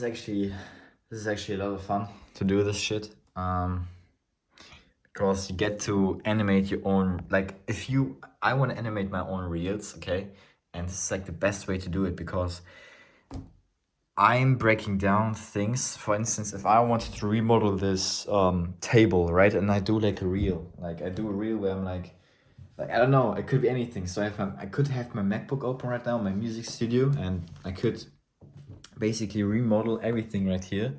This is actually a lot of fun to do this shit. Because you get to animate your own, like I want to animate my own reels, okay? And this is like the best way to do it because I'm breaking down things. For instance, if I wanted to remodel this table, right? And I do like a reel, like I do a reel where I'm like I don't know, it could be anything. So I could have my MacBook open right now, my music studio, and I could basically remodel everything right here.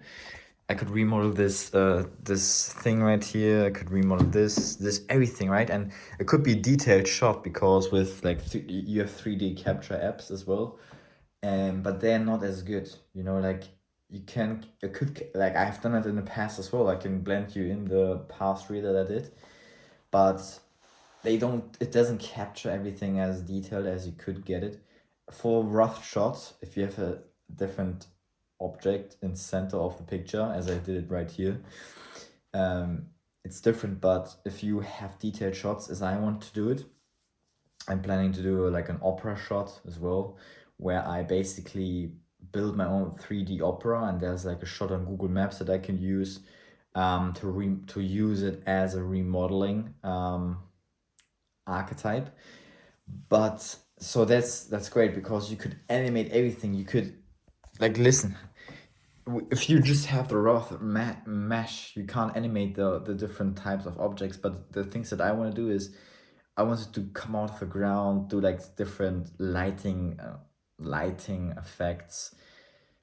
I could remodel this thing right here. I could remodel this everything, right? And it could be a detailed shot because with like you have 3D capture apps as well, but they're not as good. You know, like it could like I've done it in the past as well. I can blend you in the past reel that I did, but it doesn't capture everything as detailed as you could get it. For rough shots, if you have a different object in center of the picture, as I did it right here, it's different. But if you have detailed shots as I want to do it, I'm planning to do like an opera shot as well, where I basically build my own 3D opera, and there's like a shot on Google Maps that I can use to use it as a remodeling archetype. But so that's great because you could animate everything. You could like listen. If you just have the raw mesh, you can't animate the different types of objects. But the things that I want to do is I wanted to come out of the ground, do like different lighting effects.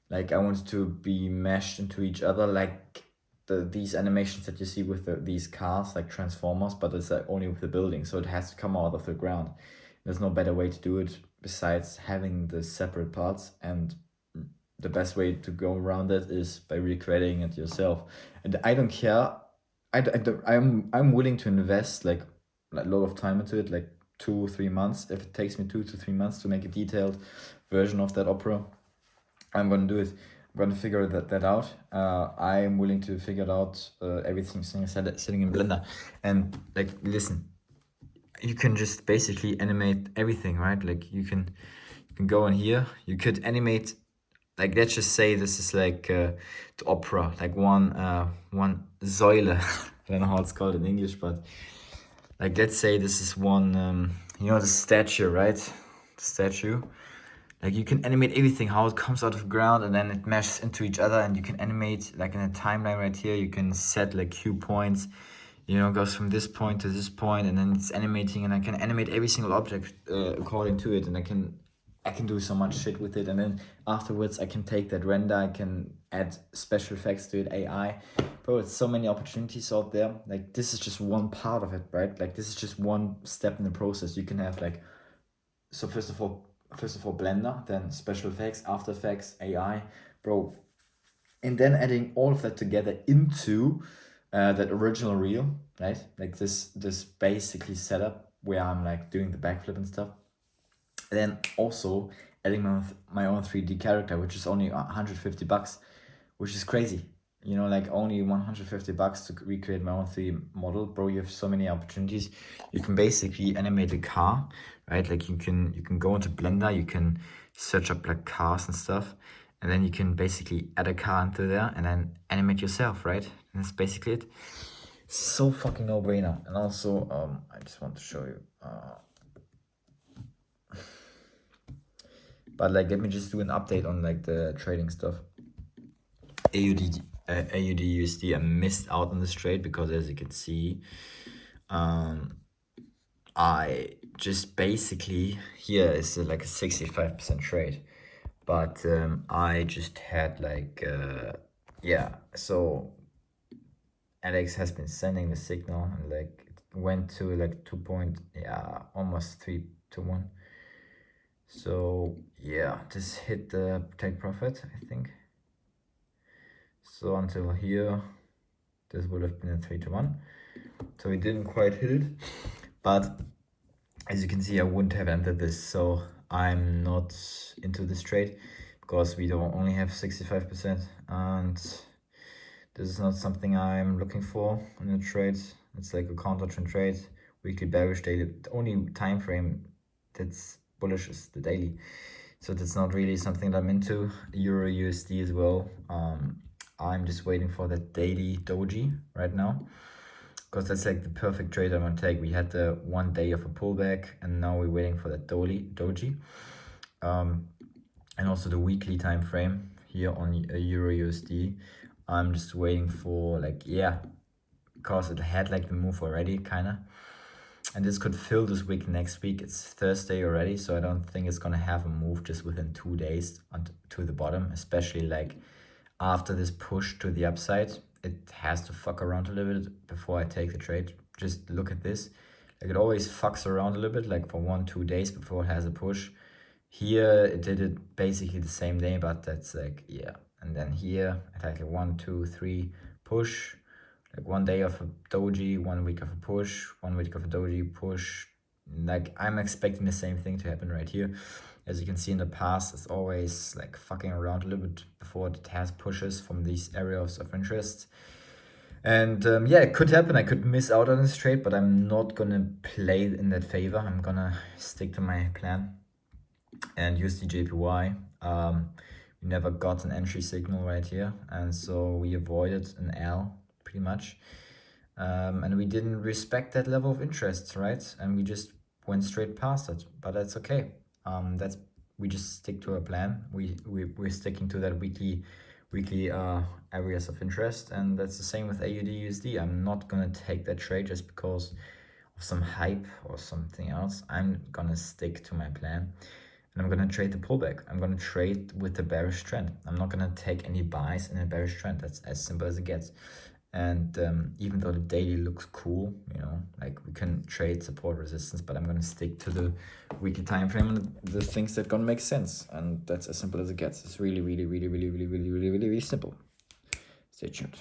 Like I wanted to be meshed into each other, like these animations that you see with these cars, like Transformers, but it's only with the building, so it has to come out of the ground. There's no better way to do it besides having the separate parts, and the best way to go around it is by recreating it yourself. And I don't care. I'm willing to invest like a lot of time into it, like 2 3 months. If it takes me 2 to 3 months to make a detailed version of that opera, I'm gonna do it. I'm gonna figure that out. I'm willing to figure it out. Everything sitting in Blender, and like listen, you can just basically animate everything, right? Like you can go in here. You could animate, like let's just say this is like the opera, like one Säule. I don't know how it's called in English, but like let's say this is one the statue, right? The statue. Like you can animate everything, how it comes out of the ground and then it meshes into each other, and you can animate like in a timeline right here. You can set like cue points, goes from this point to this point, and then it's animating, and I can animate every single object according to it, and I can do so much shit with it, and then afterwards I can take that render, I can add special effects to it, AI. Bro, it's so many opportunities out there. Like this is just one part of it, right? Like this is just one step in the process. You can have like, so first of all Blender, then special effects, After Effects, AI, bro, and then adding all of that together into that original reel, right? Like this basically setup where I'm like doing the backflip and stuff. And then also adding my own 3D character, which is only $150, which is crazy. Like only $150 to recreate my own 3D model, bro. You have so many opportunities. You can basically animate a car, right? Like you can go into Blender, you can search up like cars and stuff, and then you can basically add a car into there and then animate yourself, right? And that's basically it. So fucking no-brainer. And also, I just want to show you. But like, let me just do an update on like the trading stuff. AUD USD, I missed out on this trade because, as you can see, I just basically, here is like a 65% trade, but I just had like so Alex has been sending the signal, and like it went to like 2 point, almost 3 to 1. So yeah, this hit the take profit, I think. So until here, this would have been a 3 to 1. So we didn't quite hit it, but as you can see, I wouldn't have entered this. So I'm not into this trade because we don't only have 65%, and this is not something I'm looking for in a trade. It's like a counter trend trade, weekly bearish, daily. The only time frame that's bullish is the daily. So that's not really something that I'm into. Euro USD as well. I'm just waiting for that daily doji right now, because that's like the perfect trade I'm gonna take. We had the 1 day of a pullback, and now we're waiting for that doji. And also the weekly time frame here on Euro USD. I'm just waiting for, like, yeah, because it had like the move already, kind of. And this could fill this week next week. It's Thursday already, so I don't think it's gonna have a move just within 2 days to the bottom, especially like after this push to the upside. It has to fuck around a little bit before I take the trade. Just look at this. Like, it always fucks around a little bit, like for 1-2 days before it has a push. Here it did it basically the same day, but that's like, yeah. And then here it had like a 1, 2, 3 push, like 1 day of a doji, 1 week of a push, 1 week of a doji push. Like, I'm expecting the same thing to happen right here. As you can see in the past, it's always like fucking around a little bit before it has pushes from these areas of interest. And yeah, it could happen. I could miss out on this trade, but I'm not gonna play in that favor. I'm gonna stick to my plan and use the JPY. We never got an entry signal right here, and so we avoided an L pretty much. And we didn't respect that level of interest, right? And we just went straight past it, but that's okay. We just stick to our plan. We're sticking to that weekly areas of interest, and that's the same with AUD USD. I'm not gonna take that trade just because of some hype or something else. I'm gonna stick to my plan, and I'm gonna trade the pullback. I'm gonna trade with the bearish trend. I'm not gonna take any buys in a bearish trend. That's as simple as it gets. And even though the daily looks cool, you know, like we can trade support resistance, but I'm gonna stick to the weekly time frame and the things that gonna make sense. And that's as simple as it gets. It's really, really, really, really, really, really, really, really, really simple. Stay tuned.